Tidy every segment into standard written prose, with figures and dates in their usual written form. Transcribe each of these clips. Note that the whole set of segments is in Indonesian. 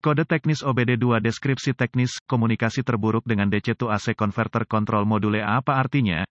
Kode teknis OBD2 deskripsi teknis, komunikasi terburuk dengan DC-to-AC converter control module apa artinya?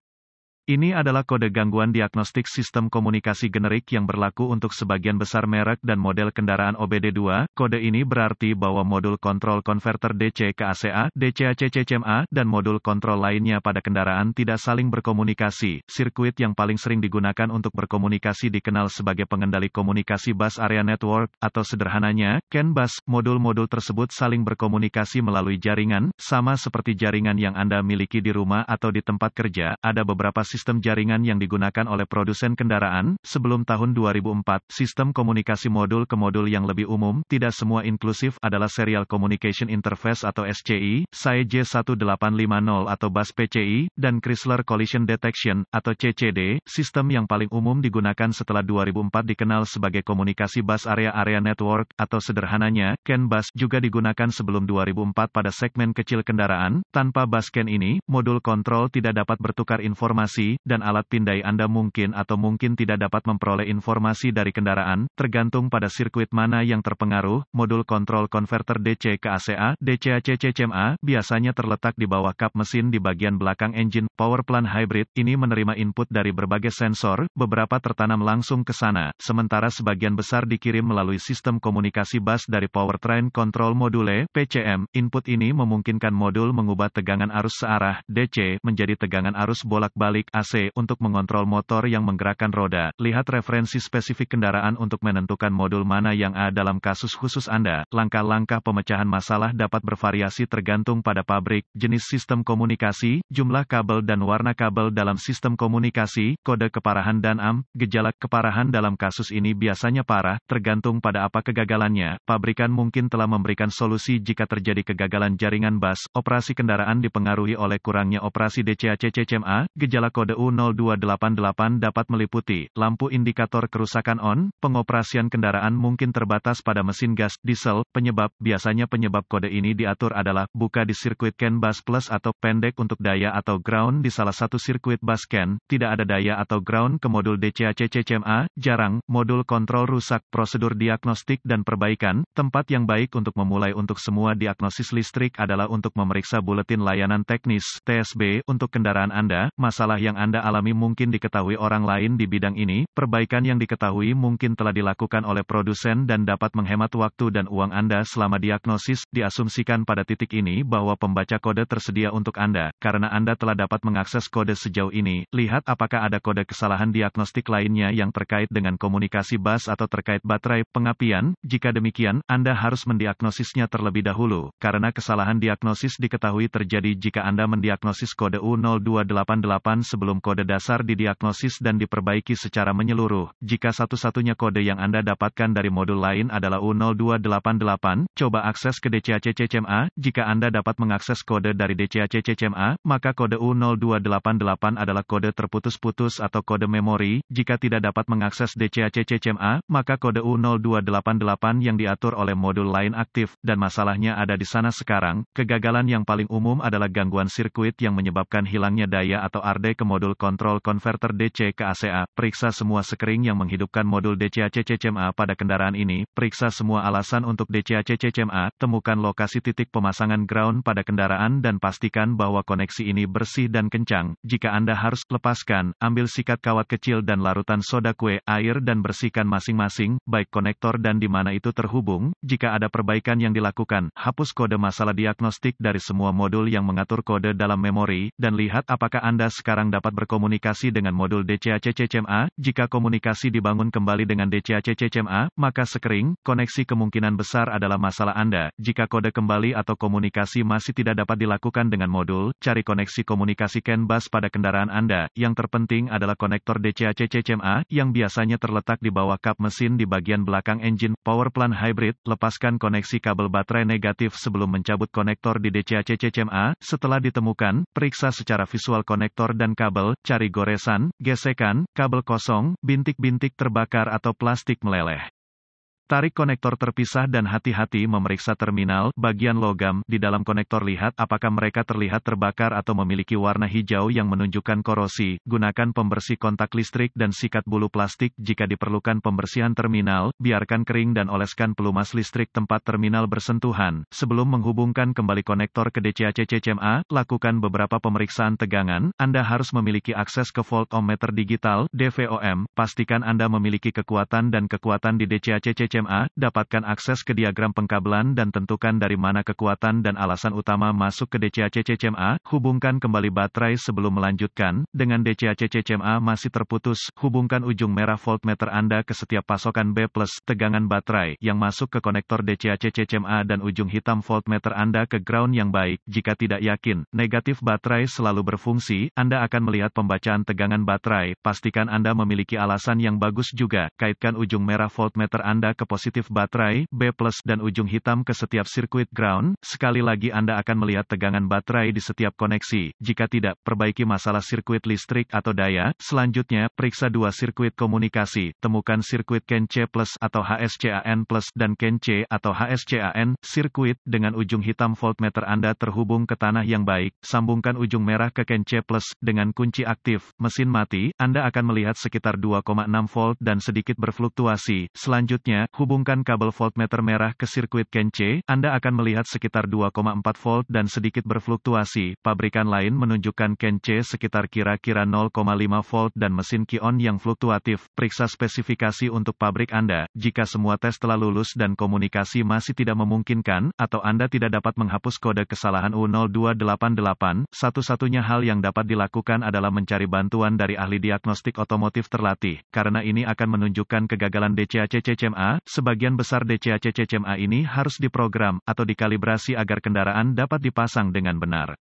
Ini adalah kode gangguan diagnostik sistem komunikasi generik yang berlaku untuk sebagian besar merek dan model kendaraan OBD2. Kode ini berarti bahwa modul kontrol konverter DC ke ACA, DCA-CCMA, dan modul kontrol lainnya pada kendaraan tidak saling berkomunikasi. Sirkuit yang paling sering digunakan untuk berkomunikasi dikenal sebagai pengendali komunikasi bus area network, atau sederhananya, CAN bus. Modul-modul tersebut saling berkomunikasi melalui jaringan, sama seperti jaringan yang Anda miliki di rumah atau di tempat kerja. Ada beberapa sistem jaringan yang digunakan oleh produsen kendaraan. Sebelum tahun 2004, sistem komunikasi modul ke modul yang lebih umum, tidak semua inklusif, adalah Serial Communication Interface atau SCI, SAE J1850 atau bus PCI, dan Chrysler Collision Detection, atau CCD. Sistem yang paling umum digunakan setelah 2004 dikenal sebagai komunikasi bus area network, atau sederhananya, CAN bus, juga digunakan sebelum 2004 pada segmen kecil kendaraan. Tanpa bus CAN ini, modul kontrol tidak dapat bertukar informasi, dan alat pindai Anda mungkin atau mungkin tidak dapat memperoleh informasi dari kendaraan, tergantung pada sirkuit mana yang terpengaruh. Modul kontrol konverter DC ke ACA, DCA-CCMA, biasanya terletak di bawah kap mesin di bagian belakang engine. Power plant hybrid ini menerima input dari berbagai sensor, beberapa tertanam langsung ke sana, sementara sebagian besar dikirim melalui sistem komunikasi bus dari Powertrain Control Module, PCM. Input ini memungkinkan modul mengubah tegangan arus searah, DC, menjadi tegangan arus bolak-balik, AC, untuk mengontrol motor yang menggerakkan roda. Lihat referensi spesifik kendaraan untuk menentukan modul mana yang A dalam kasus khusus Anda. Langkah-langkah pemecahan masalah dapat bervariasi tergantung pada pabrik, jenis sistem komunikasi, jumlah kabel dan warna kabel dalam sistem komunikasi, kode keparahan dan gejala keparahan dalam kasus ini biasanya parah, tergantung pada apa kegagalannya. Pabrikan mungkin telah memberikan solusi jika terjadi kegagalan jaringan bus. Operasi kendaraan dipengaruhi oleh kurangnya operasi DCA-CCMA. Gejala kode U0288 dapat meliputi lampu indikator kerusakan on, pengoperasian kendaraan mungkin terbatas pada mesin gas, diesel. Penyebab, biasanya penyebab kode ini diatur adalah buka di sirkuit CAN bus plus atau pendek untuk daya atau ground di salah satu sirkuit bus CAN, tidak ada daya atau ground ke modul DCA-CCMA, jarang, modul kontrol rusak. Prosedur diagnostik dan perbaikan. Tempat yang baik untuk memulai untuk semua diagnosis listrik adalah untuk memeriksa buletin layanan teknis, TSB, untuk kendaraan Anda. Masalah yang Anda alami mungkin diketahui orang lain di bidang ini. Perbaikan yang diketahui mungkin telah dilakukan oleh produsen dan dapat menghemat waktu dan uang Anda selama diagnosis. Diasumsikan pada titik ini bahwa pembaca kode tersedia untuk Anda. Karena Anda telah dapat mengakses kode sejauh ini, lihat apakah ada kode kesalahan diagnostik lainnya yang terkait dengan komunikasi bus atau terkait baterai pengapian. Jika demikian, Anda harus mendiagnosisnya terlebih dahulu, karena kesalahan diagnosis diketahui terjadi jika Anda mendiagnosis kode U0288 sebelum kode dasar didiagnosis dan diperbaiki secara menyeluruh. Jika satu-satunya kode yang Anda dapatkan dari modul lain adalah U0288, coba akses ke DCA-CCMA. Jika Anda dapat mengakses kode dari DCA-CCMA, maka kode U0288 adalah kode terputus-putus atau kode memori. Jika tidak dapat mengakses DCA-CCMA, maka kode U0288 yang diatur oleh modul lain aktif, dan masalahnya ada di sana sekarang. Kegagalan yang paling umum adalah gangguan sirkuit yang menyebabkan hilangnya daya atau arde ke modul kontrol konverter DC ke ACA. Periksa semua sekring yang menghidupkan modul DCA-CCMA pada kendaraan ini. Periksa semua alasan untuk DCA-CCMA. Temukan lokasi titik pemasangan ground pada kendaraan dan pastikan bahwa koneksi ini bersih dan kencang. Jika Anda harus lepaskan, ambil sikat kawat kecil dan larutan soda kue, air dan bersihkan masing-masing, baik konektor dan di mana itu terhubung. Jika ada perbaikan yang dilakukan, hapus kode masalah diagnostik dari semua modul yang mengatur kode dalam memori, dan lihat apakah Anda sekarang dapat berkomunikasi dengan modul DCA-CCMA. Jika komunikasi dibangun kembali dengan DCA-CCMA, maka sekring, koneksi kemungkinan besar adalah masalah Anda. Jika kode kembali atau komunikasi masih tidak dapat dilakukan dengan modul, cari koneksi komunikasi CAN bus pada kendaraan Anda. Yang terpenting adalah konektor DCA-CCMA, yang biasanya terletak di bawah kap mesin di bagian belakang engine. Power plant hybrid, lepaskan koneksi kabel baterai negatif sebelum mencabut konektor di DCA-CCMA. Setelah ditemukan, periksa secara visual konektor dan kabel, cari goresan, gesekan, kabel kosong, bintik-bintik terbakar atau plastik meleleh. Tarik konektor terpisah dan hati-hati memeriksa terminal, bagian logam, di dalam konektor. Lihat apakah mereka terlihat terbakar atau memiliki warna hijau yang menunjukkan korosi. Gunakan pembersih kontak listrik dan sikat bulu plastik jika diperlukan pembersihan terminal. Biarkan kering dan oleskan pelumas listrik tempat terminal bersentuhan. Sebelum menghubungkan kembali konektor ke DCA-CCMA, lakukan beberapa pemeriksaan tegangan. Anda harus memiliki akses ke voltmeter digital, DVOM. Pastikan Anda memiliki kekuatan di DCA-CCMA. Dapatkan akses ke diagram pengkabelan dan tentukan dari mana kekuatan dan alasan utama masuk ke DCA-CCMA. Hubungkan kembali baterai sebelum melanjutkan. Dengan DCA-CCMA masih terputus, hubungkan ujung merah voltmeter Anda ke setiap pasokan B+ tegangan baterai yang masuk ke konektor DCA-CCMA dan ujung hitam voltmeter Anda ke ground yang baik. Jika tidak yakin, negatif baterai selalu berfungsi, Anda akan melihat pembacaan tegangan baterai. Pastikan Anda memiliki alasan yang bagus juga. Kaitkan ujung merah voltmeter Anda ke positif baterai, B+, dan ujung hitam ke setiap sirkuit ground. Sekali lagi Anda akan melihat tegangan baterai di setiap koneksi. Jika tidak, perbaiki masalah sirkuit listrik atau daya. Selanjutnya, periksa dua sirkuit komunikasi. Temukan sirkuit CAN C+ atau HSCAN+ dan CAN C atau HSCAN. Sirkuit dengan ujung hitam voltmeter Anda terhubung ke tanah yang baik. Sambungkan ujung merah ke CAN C+ dengan kunci aktif. Mesin mati, Anda akan melihat sekitar 2,6 volt dan sedikit berfluktuasi. Selanjutnya, hubungkan kabel voltmeter merah ke sirkuit CAN C. Anda akan melihat sekitar 2,4 volt dan sedikit berfluktuasi. Pabrikan lain menunjukkan CAN C sekitar kira-kira 0,5 volt dan mesin Ki-on yang fluktuatif. Periksa spesifikasi untuk pabrik Anda. Jika semua tes telah lulus dan komunikasi masih tidak memungkinkan, atau Anda tidak dapat menghapus kode kesalahan U0288, satu-satunya hal yang dapat dilakukan adalah mencari bantuan dari ahli diagnostik otomotif terlatih. Karena ini akan menunjukkan kegagalan DCA-CCMA. Sebagian besar DCA-CCMA ini harus diprogram atau dikalibrasi agar kendaraan dapat dipasang dengan benar.